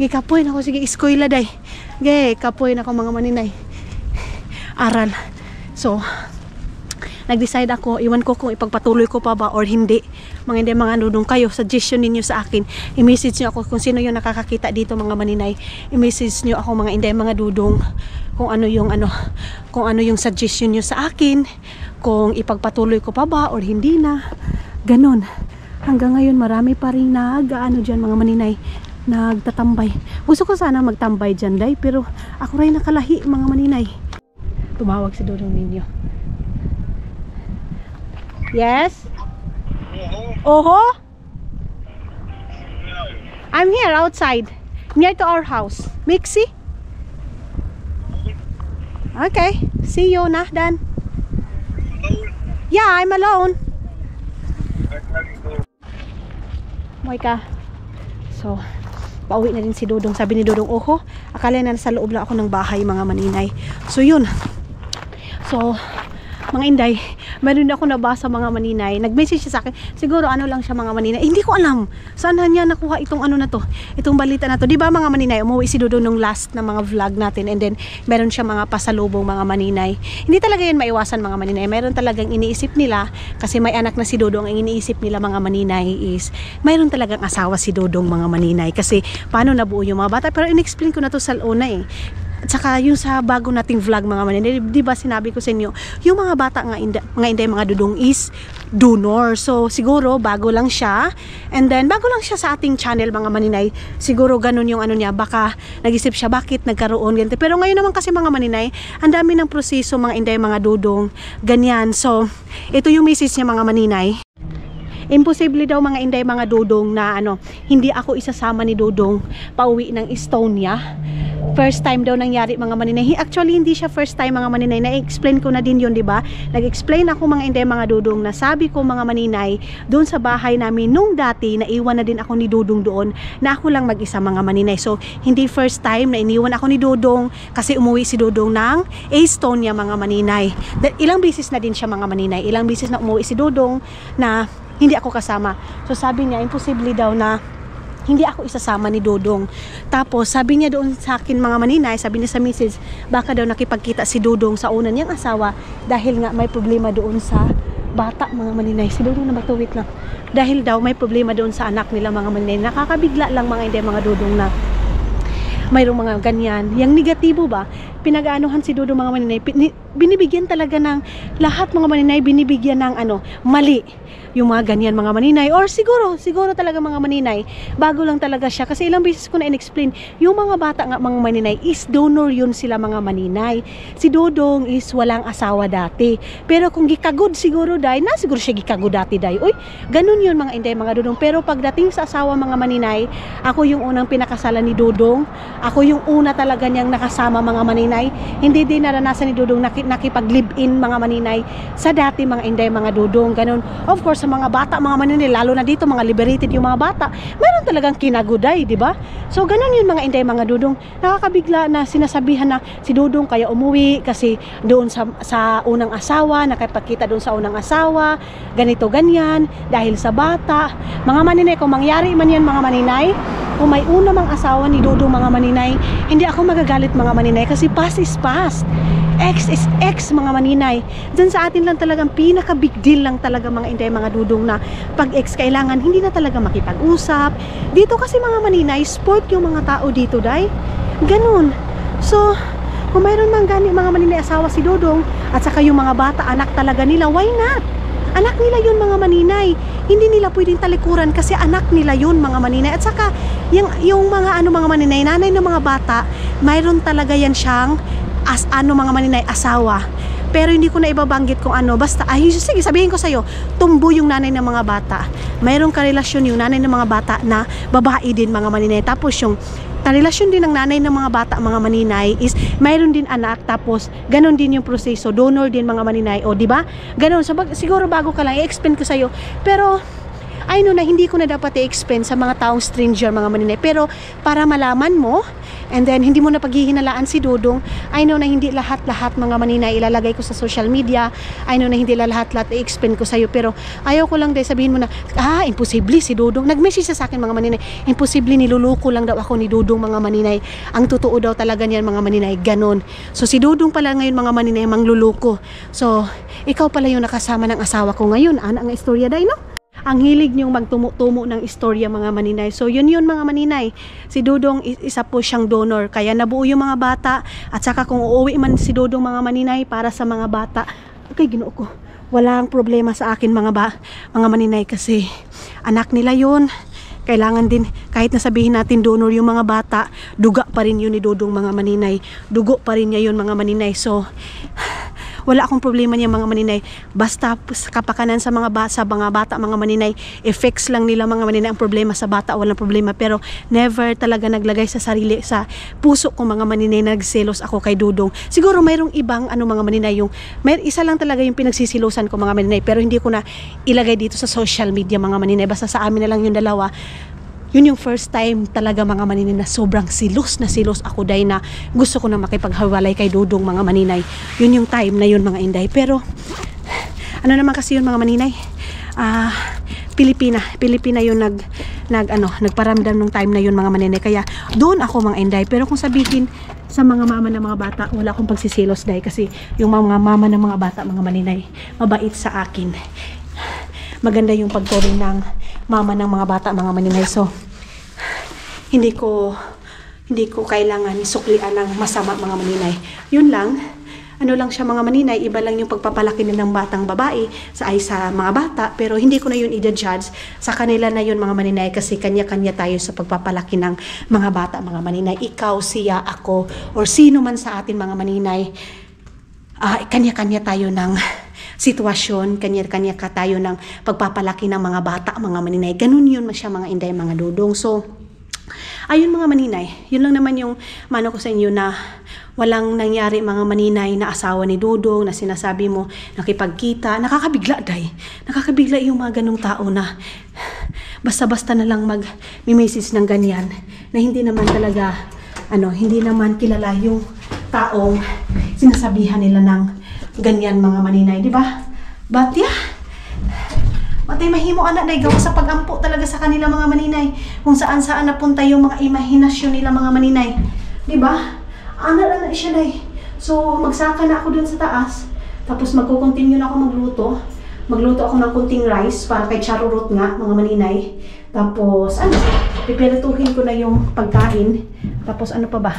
Kapoy na ako, sige, eskwela day. Kapoy na ako mga Maninay. Aral. So, nag-decide ako, iwan ko kung ipagpatuloy ko pa ba or hindi. Mga nudong kayo, suggestion ninyo sa akin. I-message nyo ako kung sino yung nakakakita dito mga Maninay. I-message nyo ako mga dudong kung ano yung suggestion nyo sa akin, kung ipagpatuloy ko pa ba or hindi na. Ganon. Hanggang ngayon marami pa rin dyan mga Maninay, nagtatambay. Gusto ko sana magtambay dyan day, pero ako rin nakalahi mga Maninay. Tumawag si Dudong ninyo. Yes? Oho? I'm here outside, near to our house. Mixi? Okay, see you na, Dan. Yeah, I'm alone. Moika. So, pauwi na din si Dudong. Sabi ni Dudong, oho, akala na nasa loob lang ako ng bahay mga Maninay. So, yun. So, mga Inday, meron ako nabasa mga Maninay. Nag-message siya sa akin. Siguro ano lang siya mga Maninay. Hindi ko alam saan niya nakuha itong na to. Itong balita na to. Di ba mga Maninay, umuwi si Dudong nung last na mga vlog natin. And then, meron siya mga pasalubong mga Maninay. Hindi talaga yan maiwasan mga Maninay. Meron talagang iniisip nila. Kasi may anak na si Dudong. Ang iniisip nila mga Maninay is, mayroon talagang asawa si Dudong mga Maninay. Kasi, paano nabuo yung mga bata? Pero in-explain ko na to sa una At saka yung sa bago nating vlog mga Maninay, di ba sinabi ko sa inyo, yung mga bata mga Dudong is donor. So siguro bago lang siya, and then bago lang siya sa ating channel mga Maninay. Siguro ganun yung niya, baka nag-isip siya bakit nagkaroon ganito. Pero ngayon naman kasi mga Maninay, ang dami ng proseso mga Inday mga Dudong, ganyan. So ito yung message niya mga Maninay. Imposible daw mga inday mga dudong na hindi ako isasama ni Dudong pauwi ng Estonia. First time daw nangyari mga maninay. Actually hindi siya first time mga maninay. Na-explain ko na din yun, di ba? Nag-explain ako mga inday mga dudong na sabi ko mga maninay, doon sa bahay namin nung dati, naiwan na din ako ni Dudong doon na ako lang mag-isa mga maninay. So hindi first time na iniwan ako ni Dudong kasi umuwi si Dudong ng Estonia mga maninay. Ilang bisis na din siya mga maninay. Ilang bisis na umuwi si Dudong na hindi ako kasama. So sabi niya, imposible daw na hindi ako isasama ni Dudong. Tapos sabi niya doon sa akin mga maninay, sabi niya sa message, baka daw nakipagkita si Dudong sa una niyang asawa dahil nga may problema doon sa bata mga maninay. Si Dudong na matuwit lang. Dahil daw may problema doon sa anak nila mga maninay. Nakakabigla lang mga hindi mga Dudong na mayroong mga ganyan. Yang negatibo ba, pinag-aanuhan si Dudong mga maninay, binibigyan talaga ng lahat mga maninay, binibigyan ng mali. Yung mga ganyan mga maninay, or siguro talaga mga maninay, bago lang talaga siya, kasi ilang beses ko na in-explain, yung mga bata nga mga maninay is donor yun sila mga maninay. Si Dudong is walang asawa dati, pero kung gikagod siguro day, na siguro siya gikagod dati day, uy, ganun yun mga inday mga Dudong. Pero pagdating sa asawa mga maninay, ako yung unang pinakasalan ni Dudong, ako yung una talaga niyang nakasama mga maninay. Hindi din naranasan ni Dudong nakipag-live-in mga maninay sa dati mga inday mga Dudong, ganun. Of course sa mga bata mga maninay, lalo na dito mga liberated yung mga bata, mayroon talagang kinaguday, di ba? So ganun yun mga inday mga Dudong. Nakakabigla na sinasabihan na si Dudong kaya umuwi kasi doon sa unang asawa, nakipagkita doon sa unang asawa, ganito ganyan dahil sa bata. Mga maninay, kung mangyari man yan mga maninay, kung may una mang asawa ni Dudong mga maninay, hindi ako magagalit mga maninay kasi past is past. Ex is ex mga maninay. Diyan sa atin lang talagang pinaka big deal lang talaga mga inday mga Dudong na pag ex kailangan hindi na talaga makipag-usap. Dito kasi mga maninay, sport yung mga tao dito day. Ganun. So, kung mayroon mang gani mga maninay asawa si Dudong at saka yung mga bata anak talaga nila, why not? Anak nila yun mga maninay. Hindi nila pwedeng talikuran kasi anak nila yun mga maninay. At saka yung mga mga maninay, nanay ng mga bata, mayroon talaga yan siyang mga maninay asawa. Pero hindi ko na ibabanggit kung basta sige sabihin ko sa'yo, tumbo yung nanay ng mga bata. Mayroong karelasyon yung nanay ng mga bata na babae din mga maninay. Tapos yung karelasyon din ng nanay ng mga bata mga maninay is mayroon din anak, tapos ganon din yung proseso, donor din mga maninay, o di ba? Ganon. So siguro bago ka lang i-explain ko sa'yo, pero I know na hindi ko na dapat i-explain sa mga taong stranger mga maninay, pero para malaman mo, and then hindi mo na paghihinalaan si Dudong, I know na hindi lahat-lahat mga maninay ilalagay ko sa social media. I know na hindi lahat-lahat i-explain ko sa'yo, pero ayaw ko lang dahil sabihin mo na imposible si Dudong. Nag-message sa akin mga maninay, imposible, niluluko lang daw ako ni Dudong mga maninay. Ang totoo daw talaga niyan mga maninay, ganon. So si Dudong pala ngayon mga maninay mangluluko. So ikaw pala yung nakasama ng asawa ko ngayon. Ano ang istorya day, no? Ang hilig niyong magtumo-tumo ng istorya mga maninay. So yun mga maninay, si Dudong isa po siyang donor, kaya nabuo yung mga bata. At saka kung uuwi man si Dudong mga maninay para sa mga bata, okay, Ginoo ko, walang problema sa akin mga maninay, kasi anak nila yun. Kailangan din, kahit nasabihin natin donor yung mga bata, duga pa rin yun ni Dudong mga maninay. Dugo pa rin niya yun mga maninay. So wala akong problema niya mga maninay. Basta kapakanan sa mga bata mga maninay, effects lang nila mga maninay. Ang problema sa bata, walang problema. Pero never talaga naglagay sa sarili, sa puso ko mga maninay, nagselos ako kay Dudong. Siguro mayroong ibang mga maninay, isa lang talaga yung pinagsisilosan ko mga maninay, pero hindi ko na ilagay dito sa social media mga maninay. Basta sa amin na lang yung dalawa. Yun yung first time talaga mga maninay na sobrang silos ako dahil na gusto ko na makipaghiwalay kay Dudong mga maninay. Yun yung time na yun mga inday. Pero ano naman kasi yun mga maninay, Pilipina yun nagparamdam nung time na yun mga maninay. Kaya doon ako mga inday. Pero kung sabihin sa mga mama ng mga bata, wala akong pagsisilos dahil kasi yung mga mama ng mga bata mga maninay, mabait sa akin. Maganda yung pagturing ng mama ng mga bata mga maninay. So hindi ko kailangan suklian ng masama mga maninay. Yun lang, lang siya mga maninay, iba lang yung pagpapalaki ng batang babae sa mga bata, pero hindi ko na yun i-judge, sa kanila na yun mga maninay, kasi kanya-kanya tayo sa pagpapalaki ng mga bata mga maninay. Ikaw, siya, ako, or sino man sa atin mga maninay, kanya-kanya tayo ng sitwasyon, kanya-kanya ka tayo ng pagpapalaki ng mga bata, mga maninay. Ganun yun siya mga inday, mga dudong. So, ayun mga maninay, yun lang naman yung mano ko sa inyo na walang nangyari mga maninay na asawa ni Dudong na sinasabi mo nakipagkita. Nakakabigla day. Nakakabigla yung mga ganong tao na basta-basta na lang mag-message ng ganyan na hindi naman talaga hindi naman kilala yung taong sinasabihan nila ng ganyan mga maninay, di ba? But yeah, matay mahimo anak day gawa sa pagampo talaga sa kanila mga maninay kung saan-saan napunta yung mga imahinasyon nila mga maninay, di ba? Ana siya day. So magsaka na ako dun sa taas, tapos magko-continue na ako magluto ako ng kunting rice para kay Charurot nga mga maninay. Tapos pipirituhin ko na yung pagkain. Tapos ano pa ba?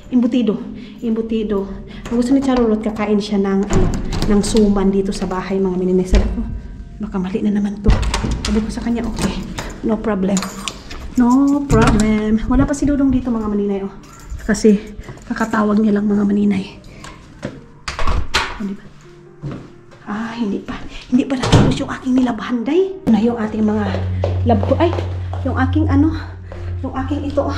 Imbutido. Ang gusto ni Charurot, kakain siya ng suman dito sa bahay mga maninay. Sabi ko, baka mali na naman to. Sabi ko sa kanya, okay, no problem. Wala pa si Dudong dito mga maninay, oh. Kasi kakatawag niya lang mga maninay. Diba? Hindi pa natapos yung aking nilabahan day. Na yung ating mga lab ko. Yung aking itong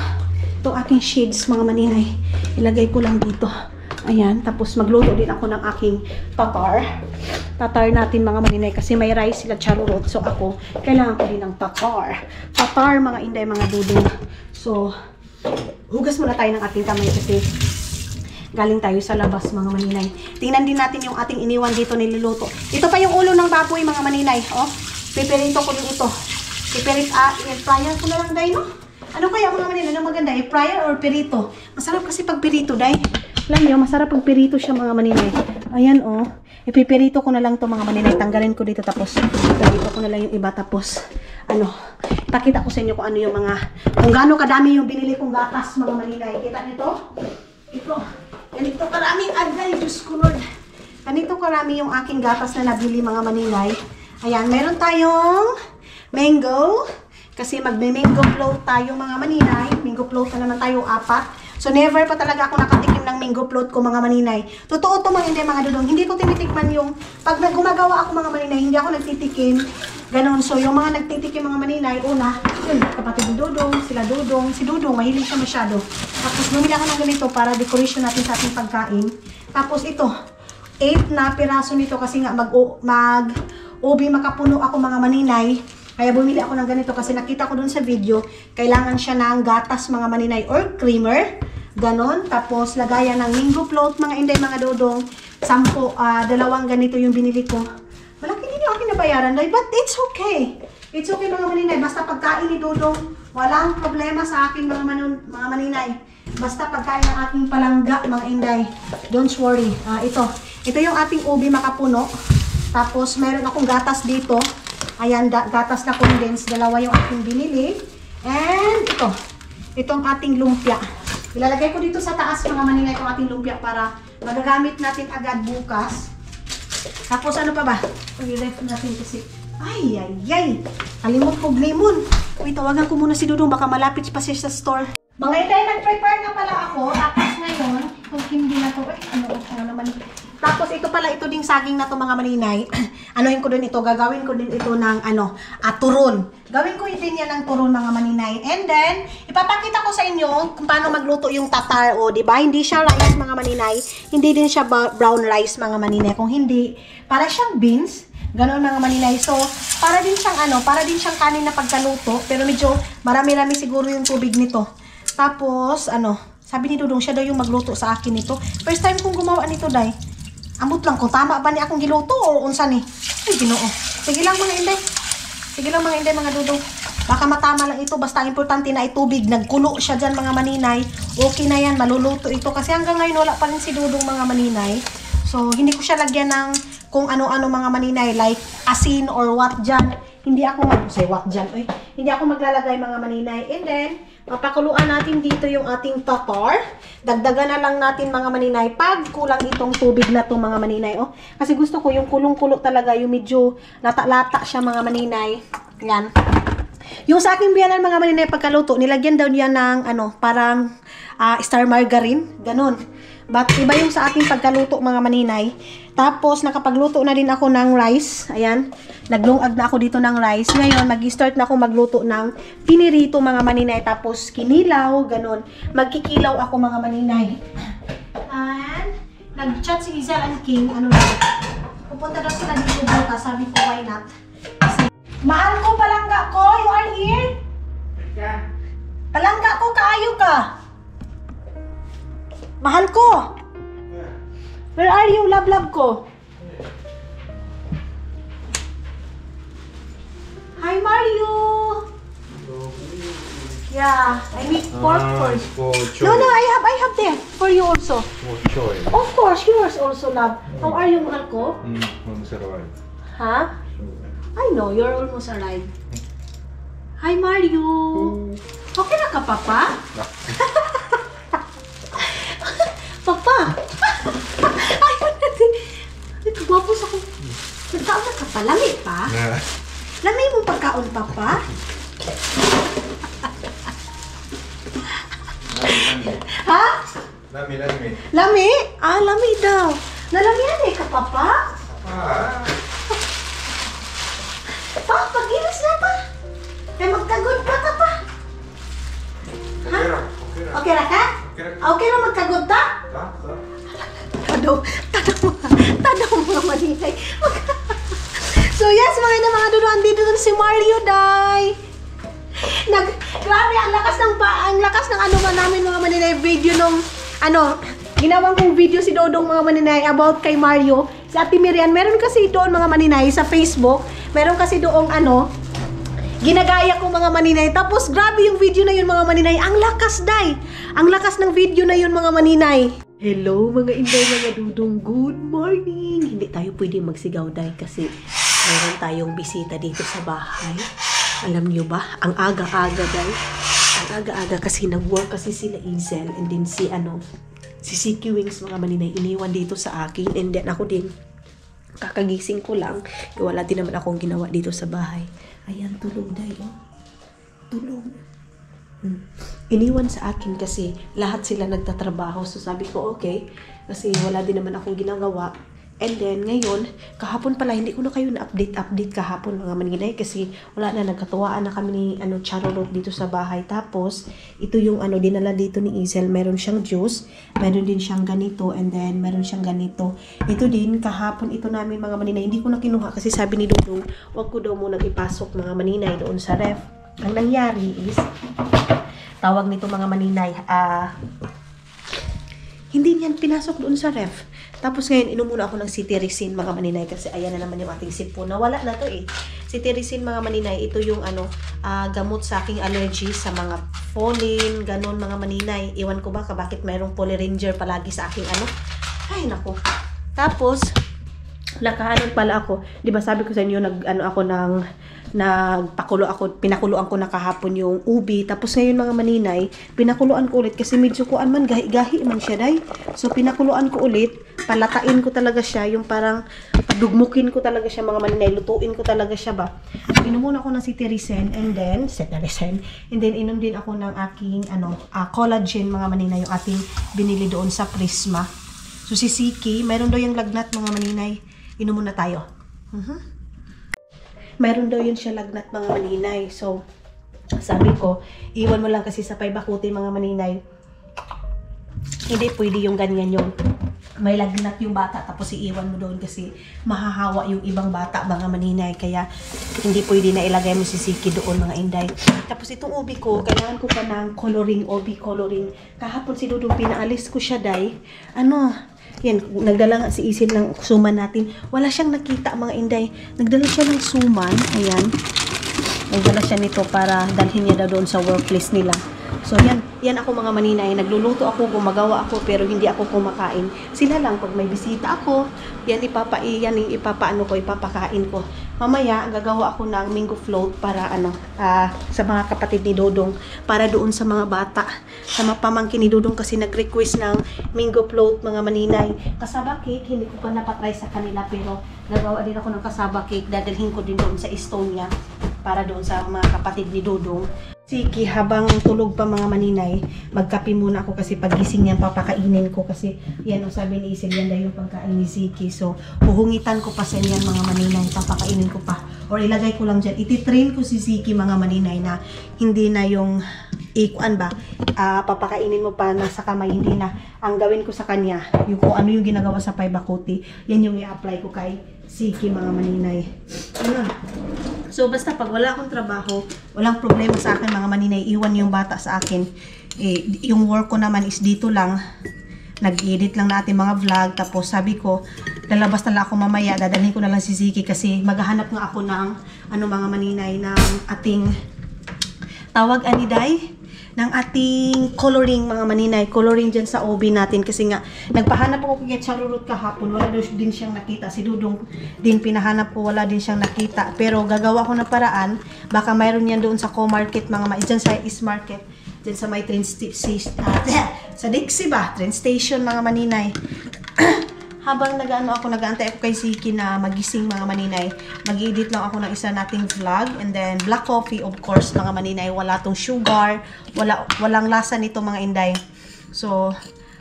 aking shades mga maninay. Ilagay ko lang dito. Ayan, tapos magluto din ako ng aking tatar natin mga maninay kasi may rice sila Charurot. So ako, kailangan ko din ng tatar mga inday, mga dudong. So hugas muna tayo ng ating kamay kasi galing tayo sa labas mga maninay. Tingnan din natin yung ating iniwan dito niluluto. Ito pa yung ulo ng baboy mga maninay. Pipirito ko din ito. I-fryer ko na lang day, no? Ano kaya mga maninay? Ano maganda? I-fryer or pirito? Masarap kasi pag pirito day. Alam niyo, masarap pag pirito siya mga maninay. Ayan ipipirito ko na lang to mga maninay. Tanggalin ko dito tapos pirito ko na lang yung iba tapos ipakita ko sa inyo kung ano yung kung gaano kadami yung binili kong gatas mga maninay. Kita nito? Ganito karami, Diyos ko Lord. Ganito karami yung aking gatas na nabili mga maninay. Ayan, meron tayong mango. Kasi magme-mango float tayo mga maninay. Mango float na naman tayo 4. So never pa talaga ako nakatikim ng mango float ko mga maninay. Totoo to mga dudong. Hindi ko tinitikman yung pag gumagawa ako mga maninay, hindi ako nagtitikim. Ganon. So yung mga nagtitikim mga maninay, una, yun, kapatid ni Dudong, sila Dudong, si Dudong, mahilig siya masyado. Tapos bumili ako ng ganito para decoration natin sa ating pagkain. Tapos ito, 8 na piraso nito kasi nga mag-ubi makapuno ako mga maninay. Kaya bumili ako ng ganito kasi nakita ko dun sa video, kailangan siya ng gatas mga maninay or creamer. Ganon. Tapos lagayan ng mango float mga inday, mga dudong. 2 ganito yung binili ko. Malaki din yung aking nabayaran, but it's okay. It's okay mga maninay. Basta pagkain ni Dudong, walang problema sa akin mga maninay. Basta pagkain ng aking palangga mga inday. Don't worry. Ito yung ating ubi makapuno. Tapos meron akong gatas dito. Ayan, gatas na condensed. 2 yung aking binili. And itong ating lumpia. Ilalagay ko dito sa taas mga maninay itong ating lumpia para magagamit natin agad bukas. Tapos ano pa ba? I-ref natin kasi. Ay. Kalimot ko lemon. Uy, tawagan ko muna si Dudong. Baka malapit pa siya sa store. Mga inday, nag-prepare na pala ako. Tapos ngayon, kung hindi na to, ano naman. Tapos ito pala, ito ding saging na to mga maninay. Anuhin ko din ito. Gagawin ko din ito ng turon. Gawin ko din yan ng turon mga maninay. And then, ipapakita ko sa inyo kung paano magluto yung tatar. Diba? Hindi siya rice mga maninay. Hindi din siya brown rice mga maninay. Kung hindi, para siyang beans. Ganon mga maninay. So, para din siyang kanin na pagkaluto. Pero medyo marami-rami siguro yung tubig nito. Tapos, sabi ni Dudong, siya daw yung magluto sa akin nito. First time kong gumawa nito, day. Ambot lang ko, tama ba ni akong giluto o unsa ni? Ay, Ginoo. Sige lang mga inday, mga dudong. Baka matama lang ito, basta importante na itubig. Nagkulo siya dyan mga maninay. Okay na yan, maluluto ito. Kasi hanggang ngayon wala pa rin si Dudong mga maninay. So, hindi ko siya lagyan ng kung ano-ano mga maninay, like asin or what dyan. Hindi ako maglalagay mga maninay. And then, papakuluan natin dito yung ating tatar. Dagdagan na lang natin mga maninay pag kulang itong tubig na to mga maninay. Kasi gusto ko yung kulong-kulo talaga, yung medyo lata-lata siya mga maninay. Yan. Yung sa aking biyanan mga maninay pagkaluto, nilagyan daw niya ng parang star margarine. Ganon. But iba yung sa ating pagkaluto mga maninay. Tapos nakapagluto na din ako ng rice. Ayan, naglungag na ako dito ng rice. Ngayon, mag-start na ako magluto ng pinirito mga maninay. Tapos kinilaw, ganun. Magkikilaw ako mga maninay. And nag-chat si Izel and King. Ano na? Pupunta daw sila dito bukas. Sabi ko, why not? Kasi, mahal ko, palangga ko. You are here? Palangga ko, kaayo ka. Mahal ko. Where are you, love ko? Hi, Mario. Yeah, I need pork first. No, I have there for you also. Of course, yours also, love. How are you, mahal ko? Huh? I know, you're almost arrived. Hi, Mario. Okay na ka, Papa? Papa! Ayun natin. Nagkagwapos ako. Nagkaon na ka pa. Lami pa? Lami mong pagkaon, Papa? Ha? Lami. Lami? Ah, lami daw. Nalamihan eh ka, Papa? Pa, pag-iwas na pa. Kaya magkagod pa ka pa. Ha? Okay na ka? Okay na magkagod ta? Tadaw mga maninay. So yes, mga dudo, andito dun si Mario, day. Grabe, ang lakas ng ano man namin mga maninay, video nung, ginawang kong video si Dodong mga maninay about kay Mario. Si Ate Miriam, meron kasi doon mga maninay sa Facebook, meron kasi doong ginagaya ko mga maninay. Tapos grabe yung video na yun mga maninay. Ang lakas, day. Ang lakas ng video na yun mga maninay. Hello mga inday, mga dudong. Good morning. Hindi tayo pwede magsigaw, day, kasi meron tayong bisita dito sa bahay. Alam nyo ba? Ang aga-aga, day. Ang aga-aga kasi nag-work kasi sila Izel and then si CQ Wings mga maninay. Iniwan dito sa akin and then ako din. Kakagising ko lang. Wala din naman akong ginawa dito sa bahay. Ayan, tulog, day, oh. Tulog. Iniwan sa akin kasi lahat sila nagtatrabaho. So sabi ko, okay. Kasi wala din naman akong ginagawa. And then, ngayon, kahapon pala, hindi ko na kayo na-update kahapon mga maninay. Kasi wala na, nagkatuwaan na kami ni Charolot dito sa bahay. Tapos, ito yung dinala dito ni Izel. Meron siyang juice. Meron din siyang ganito. And then, meron siyang ganito. Ito din, kahapon ito namin mga maninay. Hindi ko na kinuha kasi sabi ni Dudong, wag ko daw muna ipasok mga maninay doon sa ref. Ang nangyari is, tawag nito mga maninay, hindi niyan pinasok doon sa ref. Tapos ngayon, inom muna ako ng cetirizine mga maninay kasi ayan na naman yung ating sipon. Nawala na to eh. Cetirizine mga maninay, ito yung gamot sa aking allergy sa mga pollen, ganun mga maninay. Iwan ko ba bakit mayroong Poliranger palagi sa aking Ay nako. Tapos, nakahanon pala ako. Di ba sabi ko sa inyo, pinakuluan ko na kahapon yung ubi. Tapos ngayon mga maninay, pinakuluan ko ulit kasi medyo kuan man, gahi-gahi man siya, day. So pinakuluan ko ulit, palatain ko talaga siya, yung parang dugmukin ko talaga siya mga maninay, lutuin ko talaga siya ba. Inom muna ako ng cetirizine and then inom din ako ng aking collagen mga maninay, yung ating binili doon sa Prisma. So si Siki, meron daw yung lagnat mga maninay. Inom muna tayo. Meron daw yun siya lagnat mga maninay. So, sabi ko, iwan mo lang kasi sa paybakuti mga maninay. Hindi pwede yung ganyan yung may lagnat yung bata tapos iiwan mo doon kasi mahahawa yung ibang bata mga maninay. Kaya, hindi pwede na ilagay mo si Siki doon mga inday. Tapos itong ubi ko, kailangan ko pa ng ubi coloring. Kahapon si Dudong pinaalis ko siya, day. Yan, nagdala nga si Isil ng suman natin. Wala siyang nakita mga inday. Nagdala siya ng suman. Ayan. Nagdala siya nito para dalhin niya daw doon sa workplace nila. So yan ako mga maninay. Nagluluto ako, gumagawa ako, pero hindi ako kumakain. Sila lang, pag may bisita ako, ipapakain ko. Mamaya, gagawa ako ng mango float para sa mga kapatid ni Dodong, para doon sa mga bata. Sa mga pamangkin ni Dodong kasi nag-request ng mango float mga maninay. Kasaba cake, hindi ko pa napatry sa kanila, pero gagawa din ako ng kasaba cake. Dadalhin ko din doon sa Estonia para doon sa mga kapatid ni Dodong. Siki, habang tulog pa mga maninay, magkape muna ako kasi pagising niyan papakainin ko kasi yan ang sabi ni Isel, yan daw yung pagkain ni Siki. So, huhungitan ko pa sa yan mga maninay, papakainin ko pa. Or ilagay ko lang dyan. Ititrain ko si Siki mga maninay na hindi na yung ikuan ba, papakainin mo pa nasa kamay, hindi na. Ang gawin ko sa kanya, yung kung ano yung ginagawa sa paibakuti, yan yung i-apply ko kay Siki mga maninay. Ayun. So, basta pag wala akong trabaho, walang problema sa akin mga maninay, iwan yung bata sa akin. Yung work ko naman is dito lang. Nag-edit lang natin mga vlog. Tapos sabi ko, lalabas na lang ako mamaya. Dadalhin ko na lang si Siki kasi maghahanap nga ako ng mga maninay ng ating tawag aniday ng ating coloring mga maninay. Coloring dyan sa OB natin kasi nga nagpahanap ako kay Charurut kahapon. Wala daw din siyang nakita. Si Dudong din pinahanap ko. Wala din siyang nakita. Pero gagawa ko ng paraan. Baka mayroon yan doon sa Co-Market mga dyan sa East Market. Dyan sa may train station. Sa Dixie ba? Train station mga maninay. Habang nag-aantay ako kay Siki na magising mga maninay, mag-edit lang ako ng isa nating vlog, and then black coffee of course mga maninay, wala tong sugar, walang lasa nito mga inday. So,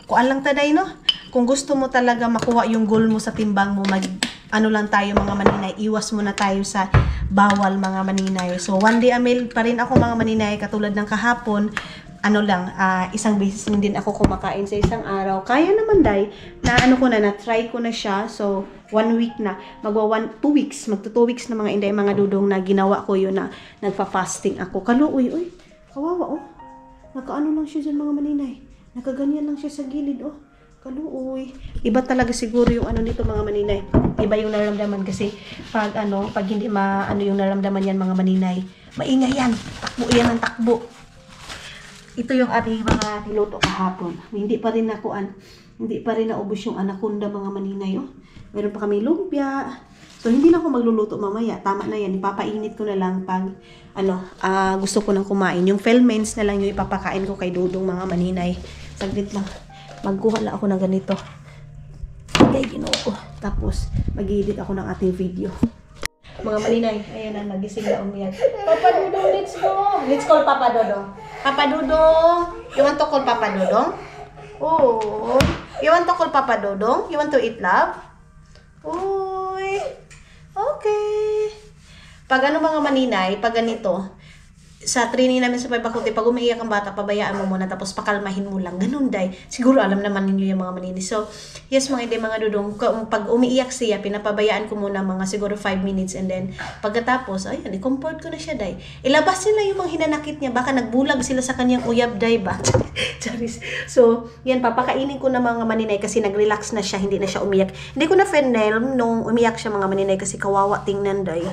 kuan lang taday no? Kung gusto mo talaga makuha yung goal mo sa timbang mo, lang tayo mga maninay, iwas muna tayo sa bawal mga maninay. So, one day a meal pa rin ako mga maninay, katulad ng kahapon. Isang beses din ako kumakain sa isang araw. Kaya naman day, na-try ko na siya. So, 1 week na. Magwa 2 weeks. Magto 2 weeks na mga inday, mga dudong na ginawa ko yun na nagpa-fasting ako. Kaluoy, uy, kawawa, oh. Nakaano lang siya dyan mga maninay. Nakaganyan lang siya sa gilid, oh. Kaluoy. Iba talaga siguro yung nito mga maninay. Iba yung nararamdaman kasi pag hindi yung nararamdaman yan mga maninay. Maingay yan. Takbo yan ng takbo. Ito yung ating mga niluto kahapon. Hindi pa rin naubos yung anaconda mga maninay. Oh. Meron pa kami lumpia. So, hindi na ako magluluto mamaya. Tama na yan. Ipapainit ko na lang pag gusto ko nang kumain. Yung Felmens na lang yung ipapakain ko kay Dudong mga maninay. Saglit lang. Magkuha lang ako ng ganito. Okay, ginoo ko. Tapos, mag-edit ako ng ating video. Mga maninay, ayan na, nagising na umiyak. Papa Dudong, let's go! Let's call Papa Dudong. Papa Dudong! You want to call Papa Dudong? Oh, you want to call Papa Dudong? You want to eat love? Uy! Okay. Pag mga maninay, pag ganito, sa training namin sa paibakuti, pag umiiyak ang bata, pabayaan mo muna, tapos pakalmahin mo lang. Ganun, day. Siguro alam naman ninyo yung mga manini. So, yes, mga hindi, mga dudong, pag umiiyak siya, pinapabayaan ko muna mga siguro 5 minutes, and then, pagkatapos, ayan, i-comfort ko na siya, day. Ilabas nila yung mga hinanakit niya, baka nagbulag sila sa kanyang uyab, day ba? Charis. So, yan, papakainin ko na mga maninay kasi nag-relax na siya, hindi na siya umiyak. Hindi ko na fennel nung umiyak siya mga maninay kasi kawawa tingnan, day.